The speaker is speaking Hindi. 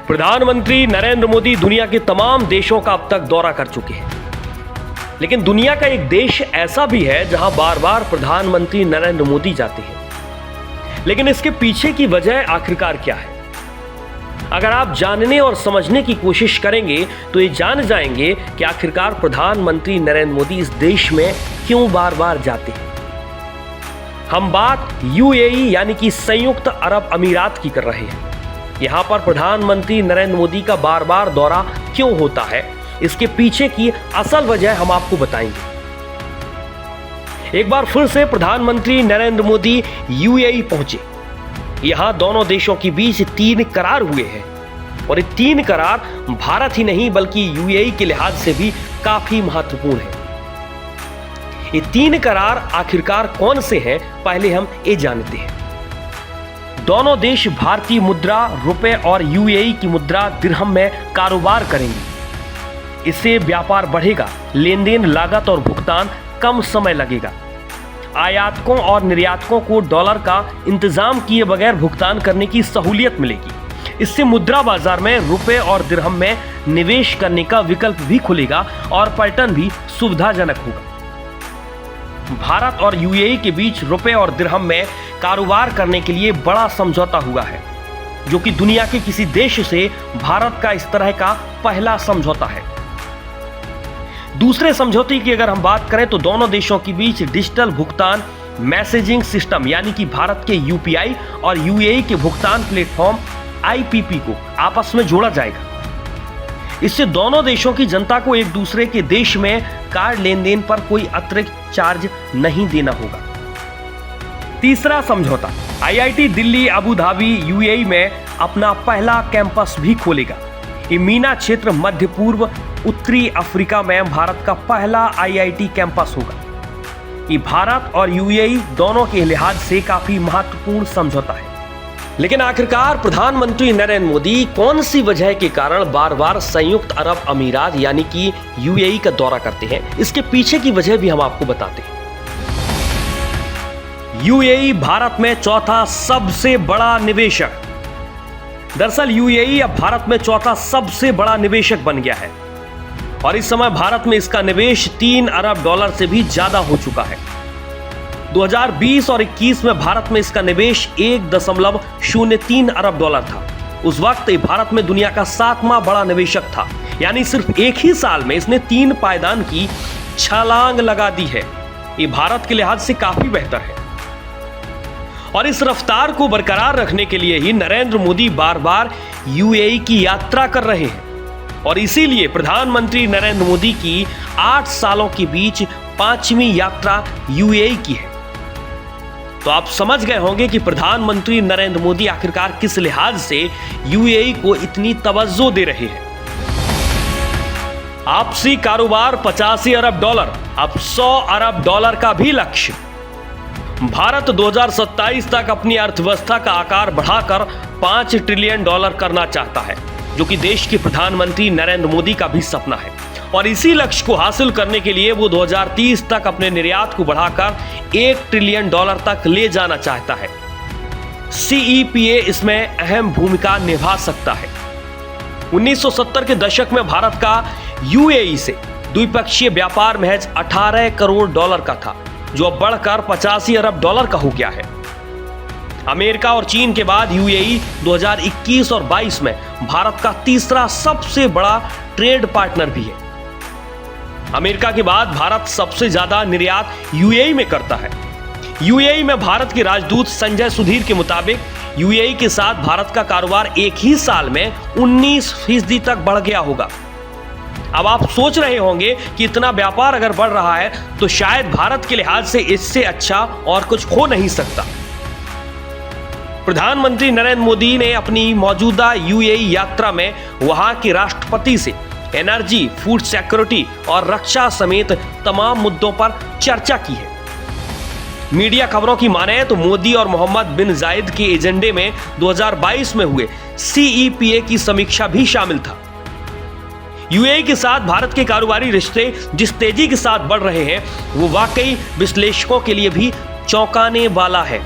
प्रधानमंत्री नरेंद्र मोदी दुनिया के तमाम देशों का अब तक दौरा कर चुके हैं, लेकिन दुनिया का एक देश ऐसा भी है जहां बार बार प्रधानमंत्री नरेंद्र मोदी जाते हैं। लेकिन इसके पीछे की वजह आखिरकार क्या है? अगर आप जानने और समझने की कोशिश करेंगे तो ये जान जाएंगे कि आखिरकार प्रधानमंत्री नरेंद्र मोदी इस देश में क्यों बार बार जाते हैं। हम बात यूएई यानी कि संयुक्त अरब अमीरात की कर रहे हैं। यहां पर प्रधानमंत्री नरेंद्र मोदी का बार बार दौरा क्यों होता है, इसके पीछे की असल वजह हम आपको बताएंगे। एक बार फिर से प्रधानमंत्री नरेंद्र मोदी यूएई पहुंचे। यहां दोनों देशों के बीच 3 करार हुए हैं और ये 3 करार भारत ही नहीं बल्कि यूएई के लिहाज से भी काफी महत्वपूर्ण है। ये 3 करार आखिरकार कौन से हैं, पहले हम ये जानते हैं। दोनों देश भारतीय मुद्रा रुपए और यूएई की मुद्रा दिरहम में कारोबार करेंगे। इससे व्यापार बढ़ेगा, लेन देन, लागत और भुगतान कम समय लगेगा। आयातकों और निर्यातकों को डॉलर का इंतजाम किए बगैर भुगतान करने की सहूलियत मिलेगी। इससे मुद्रा बाजार में रुपए और दिरहम में निवेश करने का विकल्प भी खुलेगा और पर्यटन भी सुविधाजनक होगा। भारत और यूएई के बीच रुपए और दिरहम में कारोबार करने के लिए बड़ा समझौता हुआ है, जो कि दुनिया के किसी देश से भारत का इस तरह का पहला समझौता है। दूसरे समझौते की अगर हम बात करें तो दोनों देशों के बीच डिजिटल भुगतान मैसेजिंग सिस्टम यानी कि भारत के यूपीआई और यूएई के भुगतान प्लेटफॉर्म आईपीपी को आपस में जोड़ा जाएगा। इससे दोनों देशों की जनता को एक दूसरे के देश में कार्ड लेन देन पर कोई अतिरिक्त चार्ज नहीं देना होगा। तीसरा समझौता, IIT Delhi Abu Dhabi UAE में अपना पहला कैंपस भी खोलेगा। ये मीना क्षेत्र मध्य पूर्व उत्तरी अफ्रीका में भारत का पहला आईआईटी कैंपस होगा। ये भारत और यूएई दोनों के लिहाज से काफी महत्वपूर्ण समझौता है। लेकिन आखिरकार प्रधानमंत्री नरेंद्र मोदी कौन सी वजह के कारण बार बार संयुक्त अरब अमीरात यानी कि यूएई का दौरा करते हैं, इसके पीछे की वजह भी हम आपको बताते हैं। यूएई भारत में चौथा सबसे बड़ा निवेशक। दरअसल यूएई अब भारत में चौथा सबसे बड़ा निवेशक बन गया है और इस समय भारत में इसका निवेश $3 अरब से भी ज्यादा हो चुका है। 2020 और 21 में भारत में इसका निवेश $1.03 अरब था। उस वक्त ये भारत में दुनिया का 7वां बड़ा निवेशक था, यानी सिर्फ एक ही साल में इसने 3 पायदान की छलांग लगा दी है। ये भारत के लिहाज से काफी बेहतर है और इस रफ्तार को बरकरार रखने के लिए ही नरेंद्र मोदी बार बार यूएई की यात्रा कर रहे हैं और इसीलिए प्रधानमंत्री नरेंद्र मोदी की 8 सालों के बीच 5वीं यात्रा यूएई की है। तो आप समझ गए होंगे कि प्रधानमंत्री नरेंद्र मोदी आखिरकार किस लिहाज से यूएई को इतनी तवज्जो दे रहे हैं। आपसी कारोबार $85 अरब, अब $100 अरब का भी लक्ष्य। भारत 2027 तक अपनी अर्थव्यवस्था का आकार बढ़ाकर $5 ट्रिलियन करना चाहता है, जो कि देश के प्रधानमंत्री नरेंद्र मोदी का भी सपना है और इसी लक्ष्य को हासिल करने के लिए वो 2030 तक अपने निर्यात को बढ़ाकर $1 ट्रिलियन तक ले जाना चाहता है। सीईपीए इसमें अहम भूमिका निभा सकता है। 1970 के दशक में भारत का यूएई से द्विपक्षीय व्यापार महज $18 करोड़ का था, जो अब बढ़कर $85 अरब का हो गया है। अमेरिका और चीन के बाद यूएई 2021 और 22 में भारत का तीसरा सबसे बड़ा ट्रेड पार्टनर भी है। अमेरिका के बाद भारत सबसे ज्यादा निर्यात यूएई में करता है। यूएई में भारत के राजदूत संजय सुधीर के मुताबिक यूएई के साथ भारत का कारोबार एक ही साल में 19% तक बढ़ गया होगा। अब आप सोच रहे होंगे कि इतना व्यापार अगर बढ़ रहा है तो शायद भारत के लिहाज से इससे अच्छा और कुछ हो नहीं सकता। प्रधानमंत्री नरेंद्र मोदी ने अपनी मौजूदा यूएई यात्रा में वहां के राष्ट्रपति से एनर्जी, फूड सिक्योरिटी और रक्षा समेत तमाम मुद्दों पर चर्चा की है। मीडिया खबरों की माने तो मोदी और मोहम्मद बिन जायद के एजेंडे में 2022 में हुए सीईपीए की समीक्षा भी शामिल था। यूएई के साथ भारत के कारोबारी रिश्ते जिस तेजी के साथ बढ़ रहे हैं वो वाकई विश्लेषकों के लिए भी चौंकाने वाला है।